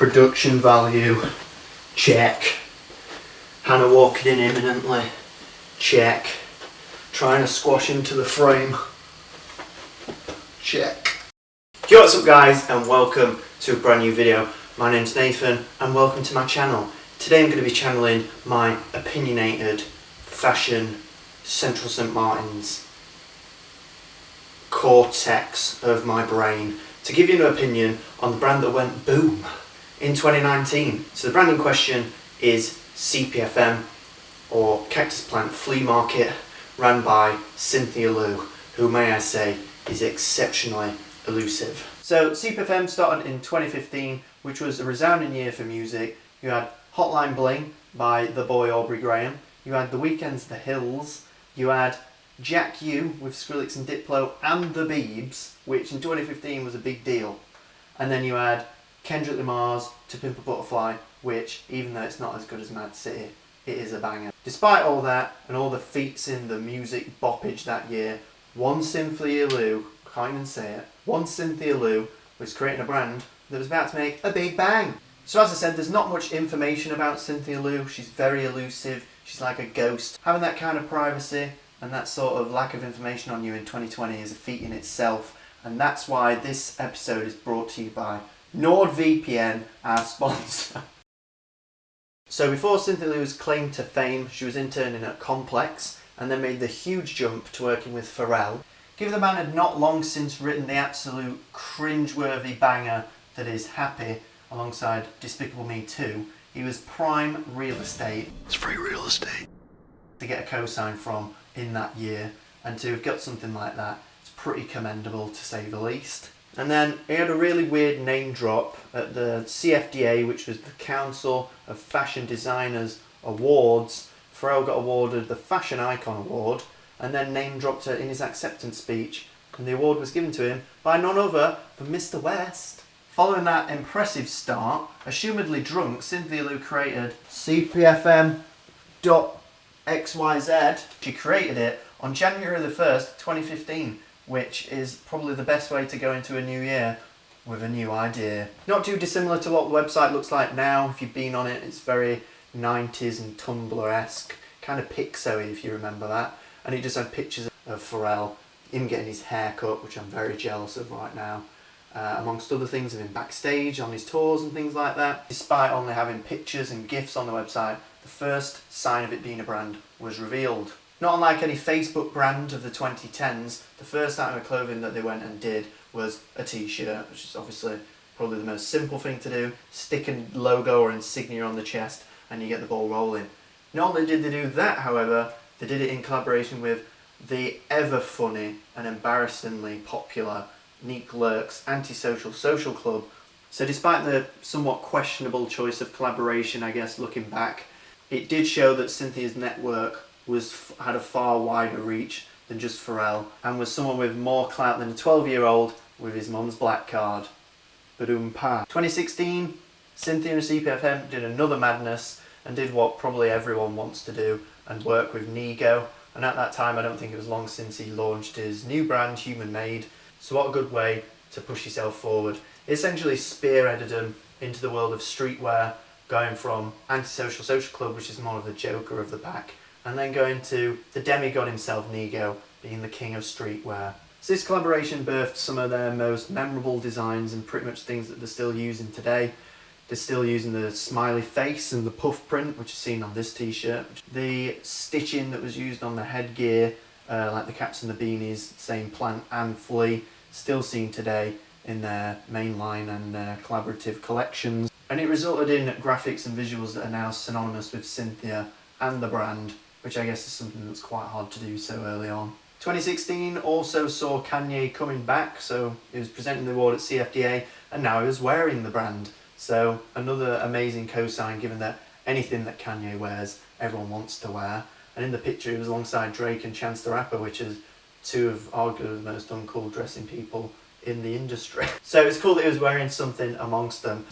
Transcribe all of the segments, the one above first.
Production value, check. Hannah walking in imminently, check. Trying to squash into the frame, check. Yo, what's up guys, and welcome to a brand new video. My name's Nathan and welcome to my channel. Today I'm going to be channeling my opinionated fashion Central St Martin's cortex of my brain to give you an opinion on the brand that went boom in 2019. So the brand in question is CPFM, or Cactus Plant Flea Market, ran by Cynthia Lu, who, may I say, is exceptionally elusive. So CPFM started in 2015, which was a resounding year for music. You had Hotline Bling by the boy Aubrey Graham, you had The Weeknd's The Hills, you had Jack U with Skrillex and Diplo and The Biebs, which in 2015 was a big deal. And then you had Kendrick Lamar's To Pimp a Butterfly, which, even though it's not as good as Mad City, it is a banger. Despite all that and all the feats in the music boppage that year, one Cynthia Lu, I can't even say it, one Cynthia Lu was creating a brand that was about to make a big bang. So as I said, there's not much information about Cynthia Lu. She's very elusive, she's like a ghost. Having that kind of privacy and that sort of lack of information on you in 2020 is a feat in itself, and that's why this episode is brought to you by NordVPN, our sponsor. So before Cynthia Lu's claim to fame, she was interning at Complex and then made the huge jump to working with Pharrell. Given the man had not long since written the absolute cringe-worthy banger that is Happy alongside Despicable Me 2, he was prime real estate. It's free real estate. To get a co-sign from in that year, and to have got something like that, it's pretty commendable to say the least. And then he had a really weird name drop at the CFDA, which was the Council of Fashion Designers Awards. Pharrell got awarded the Fashion Icon Award and then name dropped her in his acceptance speech, and the award was given to him by none other than Mr. West. Following that impressive start, assumedly drunk, Cynthia Lu created CPFM.xyz. She created it on January the 1st, 2015. Which is probably the best way to go into a new year, with a new idea. Not too dissimilar to what the website looks like now. If you've been on it, it's very 90s and Tumblr-esque, kind of Pixo-y if you remember that. And it just had pictures of Pharrell, him getting his hair cut, which I'm very jealous of right now, amongst other things of him backstage on his tours and things like that. Despite only having pictures and GIFs on the website, the first sign of it being a brand was revealed. Not unlike any Facebook brand of the 2010s, the first item of clothing that they went and did was a t-shirt, which is obviously probably the most simple thing to do. Stick a logo or insignia on the chest and you get the ball rolling. Not only did they do that, however, they did it in collaboration with the ever funny and embarrassingly popular Neek Lurk's Antisocial Social Club. So despite the somewhat questionable choice of collaboration, I guess, looking back, it did show that Cynthia's network had a far wider reach than just Pharrell, and was someone with more clout than a 12-year-old with his mum's black card. Boompa. 2016, Cynthia and CPFM did another madness and did what probably everyone wants to do and work with Nigo. And at that time, I don't think it was long since he launched his new brand, Human Made. So what a good way to push yourself forward. It essentially spearheaded him into the world of streetwear, going from Antisocial Social Club, which is more of the joker of the pack, and then going to the demigod himself, Nigo, being the king of streetwear. So this collaboration birthed some of their most memorable designs and pretty much things that they're still using today. They're still using the smiley face and the puff print, which is seen on this t-shirt. The stitching that was used on the headgear, like the caps and the beanies, same plant and flea, still seen today in their mainline and their collaborative collections. And it resulted in graphics and visuals that are now synonymous with Cynthia and the brand, which I guess is something that's quite hard to do so early on. 2016 also saw Kanye coming back, so he was presenting the award at CFDA and now he was wearing the brand. So another amazing co-sign, given that anything that Kanye wears, everyone wants to wear. And in the picture he was alongside Drake and Chance the Rapper, which is two of arguably the most uncool dressing people in the industry. So it's cool that he was wearing something amongst them.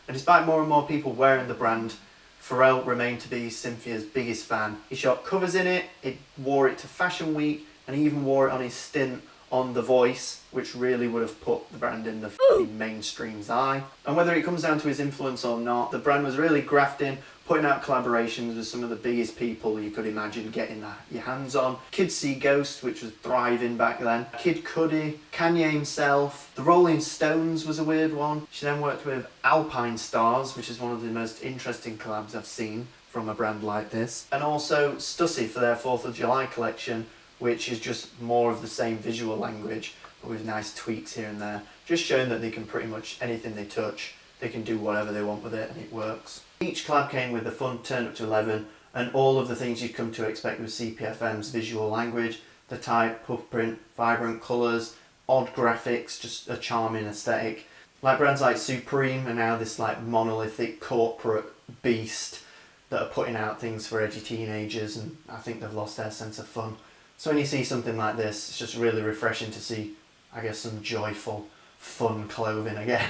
And despite more and more people wearing the brand, Pharrell remained to be Cynthia's biggest fan. He shot covers in it, he wore it to Fashion Week, and he even wore it on his stint on the voice, which really would have put the brand in the mainstream's eye. And whether it comes down to his influence or not, the brand was really grafting, putting out collaborations with some of the biggest people you could imagine getting your hands on. Kids See Ghost, which was thriving back then. Kid Cudi, Kanye himself. The Rolling Stones was a weird one. She then worked with Alpine Stars, which is one of the most interesting collabs I've seen from a brand like this. And also Stussy for their 4th of July collection, which is just more of the same visual language, but with nice tweaks here and there. Just showing that they can pretty much anything they touch, they can do whatever they want with it and it works. Each collab came with the fun turned up to 11 and all of the things you'd come to expect with CPFM's visual language, the tight puff print, vibrant colours, odd graphics, just a charming aesthetic. Like brands like Supreme are now this like monolithic corporate beast that are putting out things for edgy teenagers, and I think they've lost their sense of fun. So when you see something like this, it's just really refreshing to see, I guess, some joyful, fun clothing again.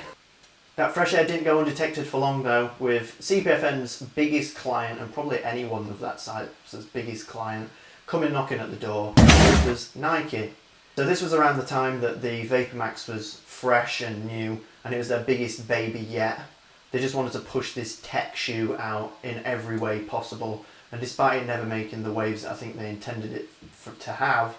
That fresh air didn't go undetected for long though, with CPFM's biggest client, and probably anyone of that size's biggest client, coming knocking at the door, which was Nike. So this was around the time that the Vapor Max was fresh and new, and it was their biggest baby yet. They just wanted to push this tech shoe out in every way possible. And despite it never making the waves that I think they intended it to have,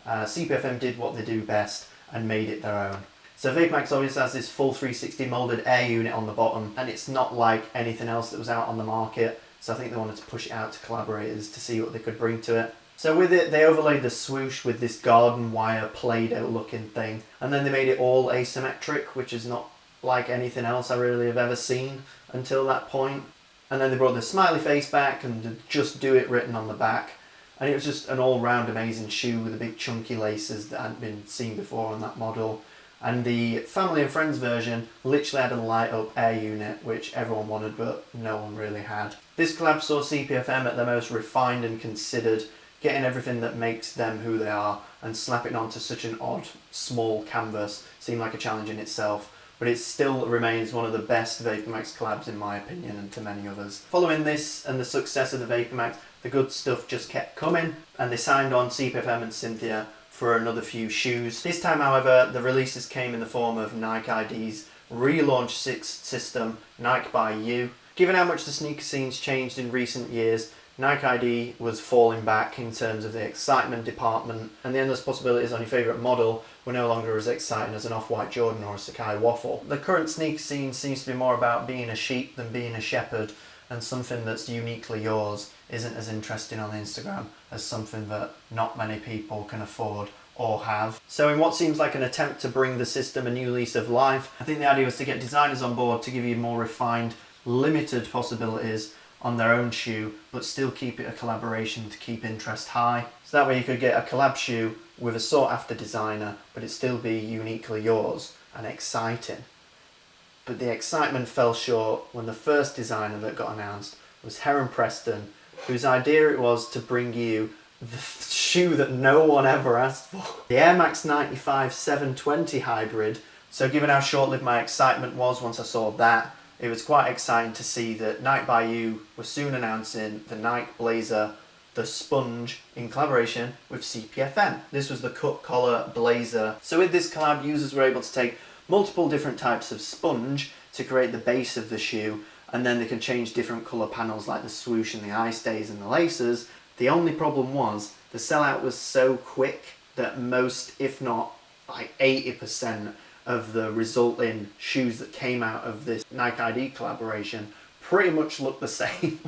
CPFM did what they do best and made it their own. So Vapor Max obviously has this full 360 moulded air unit on the bottom, and it's not like anything else that was out on the market. So I think they wanted to push it out to collaborators to see what they could bring to it. So with it, they overlaid the swoosh with this garden wire Play-Doh looking thing. And then they made it all asymmetric, which is not like anything else I really have ever seen until that point. And then they brought the smiley face back and the Just Do It written on the back. And it was just an all-round amazing shoe with the big chunky laces that hadn't been seen before on that model. And the family and friends version literally had a light-up air unit, which everyone wanted but no one really had. This collab saw CPFM at their most refined and considered, getting everything that makes them who they are and slapping onto such an odd, small canvas seemed like a challenge in itself. But it still remains one of the best Vapor Max collabs in my opinion, and to many others. Following this and the success of the Vapor Max, the good stuff just kept coming, and they signed on CPFM and Cynthia for another few shoes. This time, however, the releases came in the form of Nike ID's relaunched system, Nike by You. Given how much the sneaker scene's changed in recent years, Nike ID was falling back in terms of the excitement department, and the endless possibilities on your favourite model were no longer as exciting as an off-white Jordan or a Sacai waffle. The current sneaker scene seems to be more about being a sheep than being a shepherd, and something that's uniquely yours isn't as interesting on Instagram as something that not many people can afford or have. So in what seems like an attempt to bring the system a new lease of life, I think the idea was to get designers on board to give you more refined, limited possibilities on their own shoe, but still keep it a collaboration to keep interest high. So that way you could get a collab shoe with a sought after designer, but it still be uniquely yours and exciting. But the excitement fell short when the first designer that got announced was Heron Preston, whose idea it was to bring you the shoe that no one ever asked for. The Air Max 95 720 hybrid. So given how short-lived my excitement was once I saw that, it was quite exciting to see that Nike by You was soon announcing the Nike Blazer, the Sponge, in collaboration with CPFM. This was the cut collar blazer. So with this collab, users were able to take multiple different types of sponge to create the base of the shoe, and then they can change different colour panels like the swoosh and the eye stays and the laces. The only problem was the sellout was so quick that most, if not like 80%, of the resulting shoes that came out of this Nike ID collaboration pretty much looked the same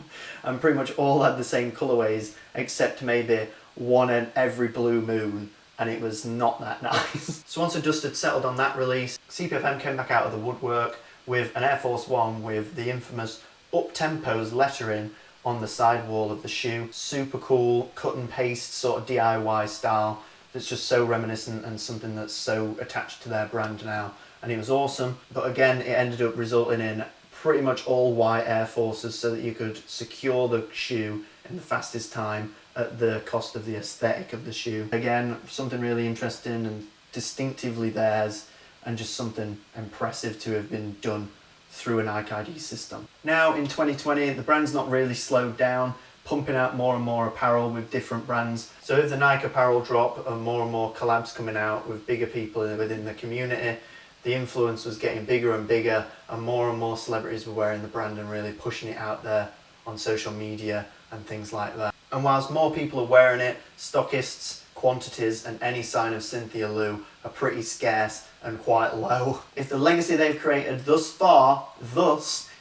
and pretty much all had the same colorways, except maybe one in every blue moon, and it was not that nice. So once the dust had settled on that release, CPFM came back out of the woodwork with an Air Force One with the infamous up-tempos lettering on the sidewall of the shoe. Super cool, cut and paste sort of DIY style. That's just so reminiscent and something that's so attached to their brand now. And it was awesome, but again, it ended up resulting in pretty much all white Air Forces so that you could secure the shoe in the fastest time at the cost of the aesthetic of the shoe. Again, something really interesting and distinctively theirs, and just something impressive to have been done through an Nike ID system. Now in 2020, the brand's not really slowed down. pumping out more and more apparel with different brands. So with the Nike apparel drop and more collabs coming out with bigger people within the community, the influence was getting bigger and bigger, and more celebrities were wearing the brand and really pushing it out there on social media and things like that. And whilst more people are wearing it, stockists, quantities and any sign of Cynthia Lu are pretty scarce and quite low. If the legacy they've created thus far,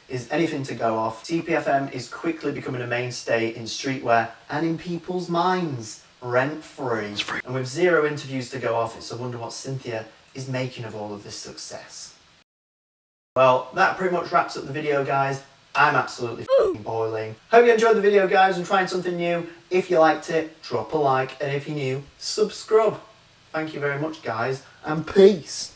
is anything to go off, CPFM is quickly becoming a mainstay in streetwear and in people's minds, rent-free. And with 0 interviews to go off, it's a wonder what Cynthia is making of all of this success. Well, that pretty much wraps up the video, guys. I'm absolutely boiling. Hope you enjoyed the video, guys, and trying something new. If you liked it, drop a like, and if you're new, subscribe. Thank you very much, guys, and peace.